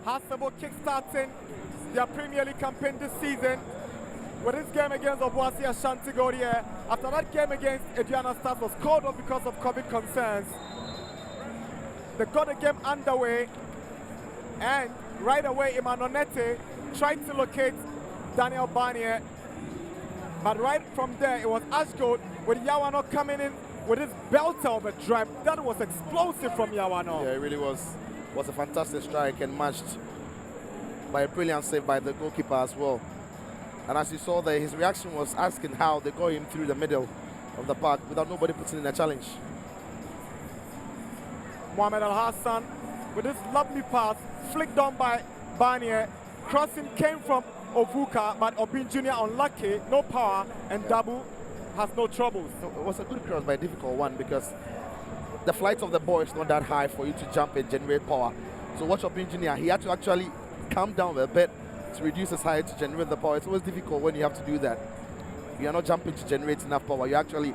Hasselhoff kick-starting their Premier League campaign this season with this game against Obuasi Ashanti Gold here. After that game against Aduana Stars was called off because of COVID concerns. They got the game underway, and right away Emmanuel Nete tried to locate Daniel Barnier, but right from there it was Ashgold with Yawano coming in with his belter of a drive. That was explosive from Yawano. Yeah, it really was a fantastic strike and matched by a brilliant save by the goalkeeper as well. And as you saw there, his reaction was asking how they got him through the middle of the park without nobody putting in a challenge. Mohamed Al Hassan with this lovely pass flicked on by Barnier. Crossing came from Ovuka, but Obin Jr. unlucky, no power, and Dabu has no troubles. It was a good cross, but a difficult one because the flight of the ball is not that high for you to jump and generate power. So watch Obin Jr. He had to actually calm down a bit to reduce his height to generate the power. It's always difficult when you have to do that. You are not jumping to generate enough power. You're actually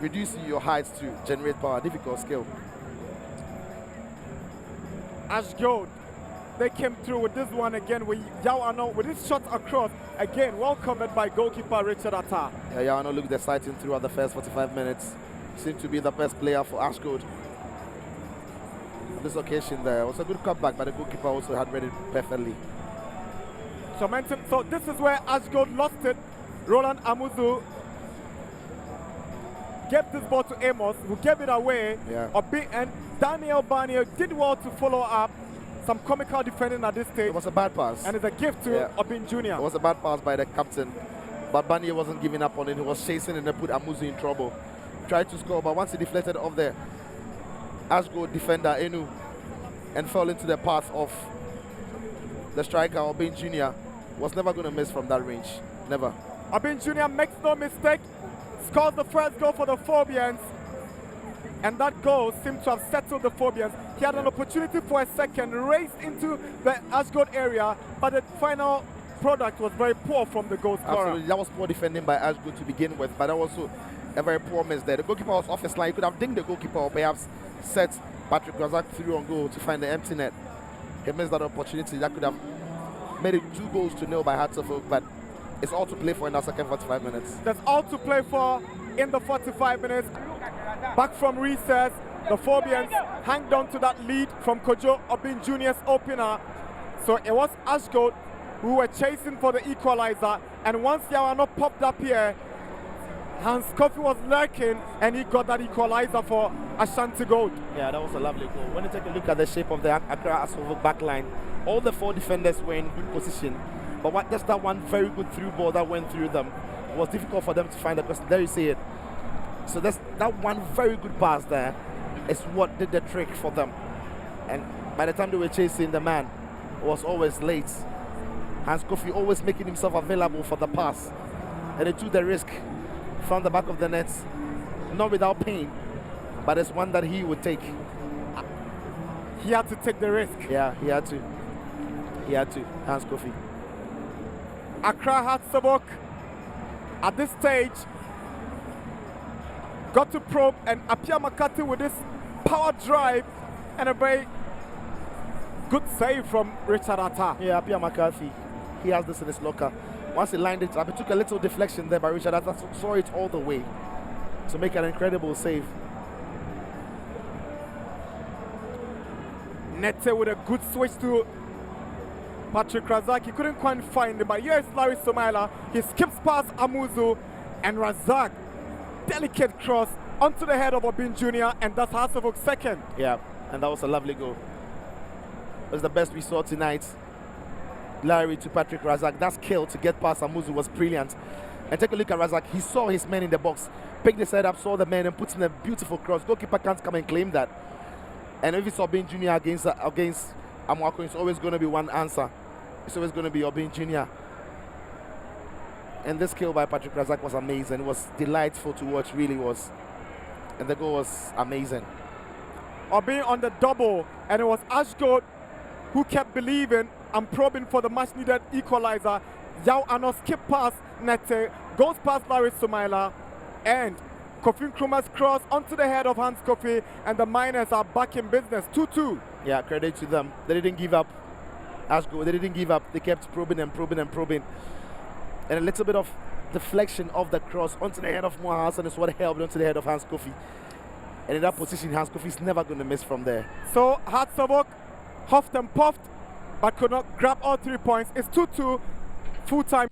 reducing your height to generate power. Difficult skill. Ashgold, they came through with this one again with Yawano with his shot across. Again, well covered by goalkeeper Richard Atta. Yeah, Yawano looked exciting throughout the first 45 minutes. Seemed to be the best player for Ashgold. On this occasion there was a good cutback, but the goalkeeper also had read it perfectly. So this is where Ashgold lost it. Roland Amuzu gave this ball to Amos, who gave it away. Yeah. And Daniel Barnier did well to follow up. Some comical defending at this stage. It was a bad pass. And it's a gift to Obin Jr. It was a bad pass by the captain, but Barnier wasn't giving up on it. He was chasing and they put Amuzu in trouble. Tried to score, but once he deflected off the Ashgold defender, Enu, and fell into the path of the striker, Obin Jr., was never going to miss from that range. Never. Obin Jr. makes no mistake, scores the first goal for the Phobians, and that goal seemed to have settled the Phobians. He had an opportunity for a second, raced into the Ashgold area, but the final product was very poor from the goal scorer. Absolutely, that was poor defending by Ashgold to begin with, but that was also a very poor miss there. The goalkeeper was off his line. He could have dinged the goalkeeper or perhaps set Patrick Razak through on goal to find the empty net. He missed that opportunity. That could have made it 2-0 by Hartlepool, but it's all to play for in the second 45 minutes. That's all to play for in the 45 minutes. Back from recess, the Phobians hanged on to that lead from Kojo Obin Jr.'s opener. So it was Ashgold who were chasing for the equalizer, and once Yawano popped up here, Hans Kofi was lurking and he got that equalizer for Ashanti Gold. Yeah, that was a lovely goal. When you take a look at the shape of the Accra Ashanti back line, all the four defenders were in good position, but just that one very good through ball that went through them was difficult for them to find the person. There you see it. So that one very good pass there is what did the trick for them. And by the time they were chasing, the man was always late. Hans Kofi always making himself available for the pass. And they took the risk from the back of the net, not without pain, but it's one that he would take. He had to take the risk. Yeah, he had to. He had to, Hans Kofi. Accra Hartlepool at this stage got to probe, and Apia Makati with this power drive and a very good save from Richard Atta. Yeah, Apia McCarthy, he has this in his locker. Once he lined it up, it took a little deflection there by Richard Atta, saw it all the way to make an incredible save. Nete with a good switch to Patrick Razak. He couldn't quite find him, but here's Larry Somaila. He skips past Amuzu, and Razak, delicate cross onto the head of Obin Jr., and that's Hasselhoff's second. Yeah, and that was a lovely goal. It was the best we saw tonight. Larry to Patrick Razak. That skill to get past Amuzu was brilliant. And take a look at Razak. He saw his men in the box, picked his head up, saw the man, and put in a beautiful cross. Goalkeeper can't come and claim that. And if it's Obin Jr. against Amwako, it's always going to be one answer. It's always going to be Obin Jr. And this kill by Patrick Razak was amazing. It was delightful to watch, really was. And the goal was amazing. Obin on the double, and it was Ashgold who kept believing and probing for the much-needed equalizer. Yao Ano skip past Nete, goes past Larry Somaila, and Kofi Nkrumah's cross onto the head of Hans Kofi, and the Miners are back in business. 2-2. Yeah, credit to them. They didn't give up. Ashgo. They didn't give up. They kept probing and probing and probing. And a little bit of deflection of the cross onto the head of Mo Hassan is what helped onto the head of Hans Kofi. And in that position, Hans Kofi is never going to miss from there. So Hartsouk huffed and puffed, but could not grab all 3 points. It's 2-2 full time.